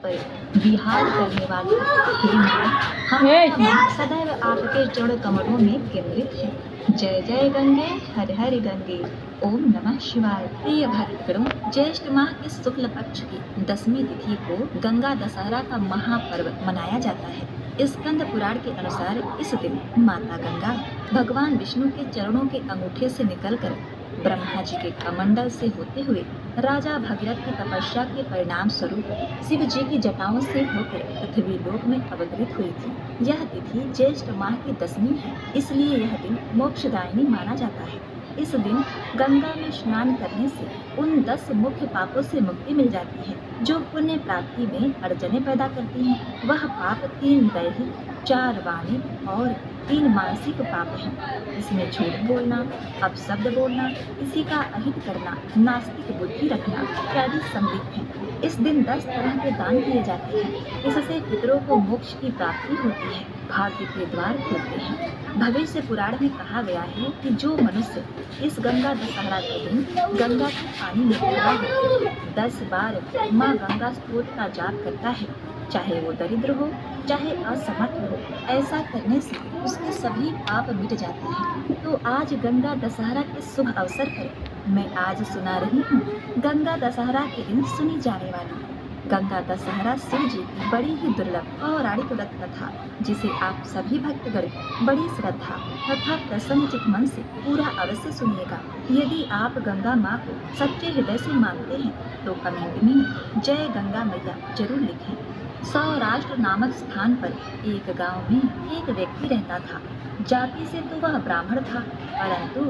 पर विहार करने वाली हे माँ, हमारा मन सदैव आपके चरण कमलों में केंद्रित है। जय जय गंगे, हर हर गंगे। ओम नमः शिवाय। प्रिय भक्तगणों, ज्येष्ठ माह के शुक्ल पक्ष की 10वीं तिथि को गंगा दशहरा का महापर्व मनाया जाता है। स्कंद पुराण के अनुसार इस दिन माता गंगा भगवान विष्णु के चरणों के अंगूठे से निकलकर ब्रह्मा जी के कमंडल से होते हुए राजा भगीरथ की तपस्या के परिणाम स्वरूप शिव जी की जटाओं से होकर पृथ्वी लोक में अवतरित हुई थी। यह तिथि ज्येष्ठ माह की 10वीं है, इसलिए यह दिन मोक्षदायिनी माना जाता है। इस दिन गंगा में स्नान करने से उन 10 मुख्य पापों से मुक्ति मिल जाती है जो पुण्य प्राप्ति में अड़चने पैदा करती हैं। वह पाप 3 दैहिक, 4 वाणी और 3 मानसिक पाप हैं। इसमें झूठ बोलना, अपशब्द बोलना, किसी का अहित करना, नास्तिक बुद्धि रखना इत्यादि सम्मिलित हैं। इस दिन 10 तरह के दान किए जाते हैं। इससे पितरों को मोक्ष की प्राप्ति होती है, भाग्य के द्वार खुलते हैं। भविष्य पुराण में कहा गया है कि जो मनुष्य इस गंगा दशहरा के दिन गंगा के पानी में खड़ा होकर 10 बार माँ गंगा स्तोत्र का जाप करता है, चाहे वो दरिद्र हो चाहे असमर्थ हो, ऐसा करने से उसके सभी पाप मिट जाते हैं। तो आज गंगा दशहरा के शुभ अवसर पर मैं आज सुना रही हूँ गंगा दशहरा के दिन सुनी जाने वाली गंगा दशहरा शिव जी की बड़ी ही दुर्लभ पौराणिक व्रत कथा, जिसे आप सभी भक्तगण बड़ी श्रद्धा तथा प्रसन्नचित मन से पूरा अवश्य सुनिएगा। यदि आप गंगा माँ को सच्चे हृदय से मानते हैं तो कमेंट में जय गंगा मैया जरूर लिखें। सौराष्ट्र नामक स्थान पर एक गांव में एक व्यक्ति रहता था। जाति से तो वह ब्राह्मण था, परंतु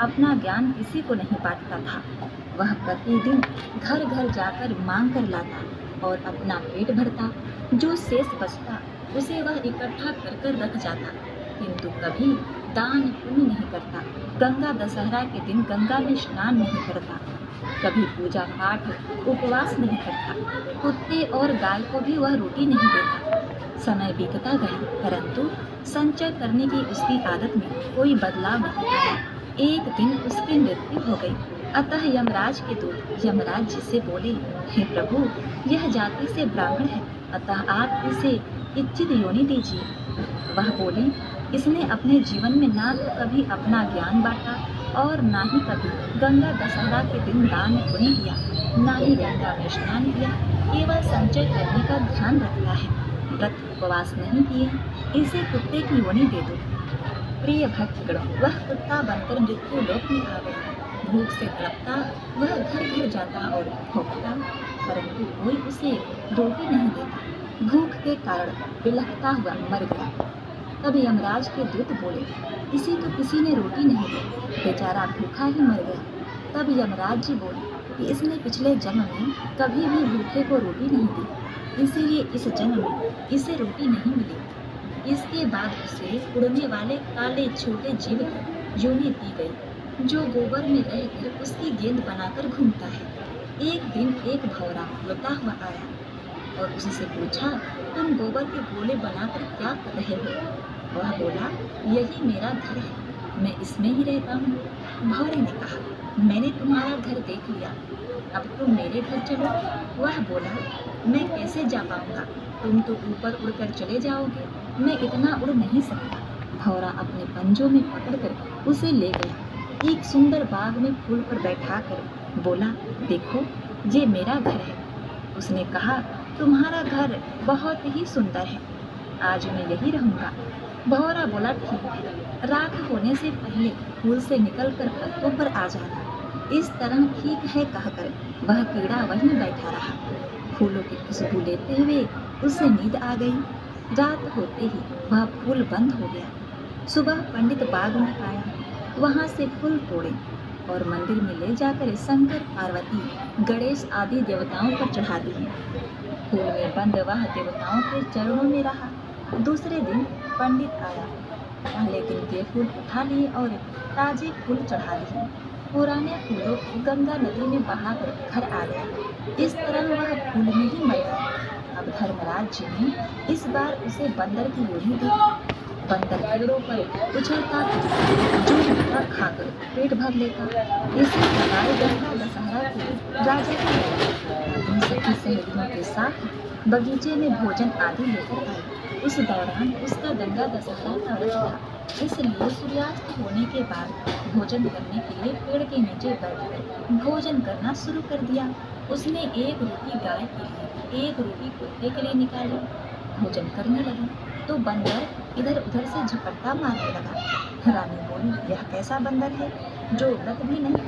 अपना ज्ञान किसी को नहीं बांटता था। वह प्रतिदिन घर घर जाकर मांग कर लाता और अपना पेट भरता। जो शेष बचता उसे वह इकट्ठा कर कर रख जाता, किंतु कभी दान पुण्य नहीं करता। गंगा दशहरा के दिन गंगा में स्नान नहीं करता, कभी पूजा पाठ उपवास नहीं करता। कुत्ते और गाय को भी वह रोटी नहीं देता। समय बीतता गया, परंतु संचय करने की उसकी आदत में कोई बदलाव नहीं आया। एक दिन उसकी मृत्यु हो गई। अतः यमराज के दूत यमराज जी से बोले, हे प्रभु, यह जाति से ब्राह्मण है, अतः आप इसे इच्छित योनि दीजिए। वह बोले, इसने अपने जीवन में ना तो कभी अपना ज्ञान बांटा और ना ही कभी गंगा दशहरा के दिन दान पुण्य किया, ना ही गंगा में स्नान किया, केवल संचय करने का ध्यान रखता है, व्रत उपवास नहीं किए, इसे कुत्ते की योनि दे दो। प्रिय भक्तगणों, वह कुत्ता बनकर मृत्यु लोक में आ गया। भूख से तड़पता वह घर घर जाता और भोंकता, परंतु कोई उसे रोटी नहीं देता। भूख के कारण बिलखता हुआ मर गया। तब यमराज के दूत बोले, इसे तो किसी ने रोटी नहीं दी, बेचारा भूखा ही मर गया। तब यमराज जी बोले कि इसने पिछले जन्म में कभी भी भूखे को रोटी नहीं दी, इसीलिए इस जन्म में इसे रोटी नहीं मिली। इसके बाद उसे उड़ने वाले काले छोटे जीव की योनि दी गई, जो गोबर में रहकर उसकी गेंद बनाकर घूमता है। एक दिन एक भौरा उड़ता हुआ आया और उससे पूछा, तुम गोबर के गोले बनाकर क्या कर रहे हो? वह बोला, यही मेरा घर है, मैं इसमें ही रहता हूँ। भौरे ने कहा, मैंने तुम्हारा घर देख लिया, अब तुम मेरे घर चलो। वह बोला, मैं कैसे जा पाऊंगा, तुम तो ऊपर उड़कर चले जाओगे, मैं इतना उड़ नहीं सकता। भौरा अपने पंजों में पकड़कर उसे ले गया। एक सुंदर बाग में फूल पर बैठाकर बोला, देखो, ये मेरा घर है। उसने कहा, तुम्हारा घर बहुत ही सुंदर है, आज मैं यही रहूंगा। भौरा बोला, ठीक है, राख होने से पहले फूल से निकलकर पत्तों पर आ जाना। इस तरह ठीक है कहकर वह कीड़ा वहीं बैठा रहा। फूलों की खुशबू लेते हुए उसे नींद आ गई। रात होते ही वह फूल बंद हो गया। सुबह पंडित बाग में आया, वहां से फूल तोड़े और मंदिर में ले जाकर शंकर, पार्वती, गणेश आदि देवताओं पर चढ़ा दिए। फूल में बंद वह देवताओं के चरणों में रहा। दूसरे दिन पंडित आया, पहले दिन के फूल उठा लिए और ताजे फूल चढ़ा दिए। पुराने फूलों को गंगा नदी में बहाकर घर आ गया। इस तरह वह फूल में ही मर गया। अब धर्मराज जी ने इस बार उसे बंदर की योनि दी। बंदर पेड़ों पर उछलता जो भूखा खाकर पेट भर लेता। इसी प्रकार गंगा दशहरा के राजा की अपनी सखी सहेलियों के साथ बगीचे में भोजन आदि लेकर आई। उस दौरान उसका गंगा दशहरा का व्रत था, इसलिए सूर्यास्त होने के बाद भोजन करने के लिए पेड़ के नीचे बैठकर भोजन करना शुरू कर दिया। उसने एक रोटी गाय के लिए, एक रोटी कुत्ते के लिए निकाली। भोजन करने लगा तो बंदर इधर उधर से झपट्टा मारने लगा। रानी बोली, यह कैसा बंदर है जो व्रत भी नहीं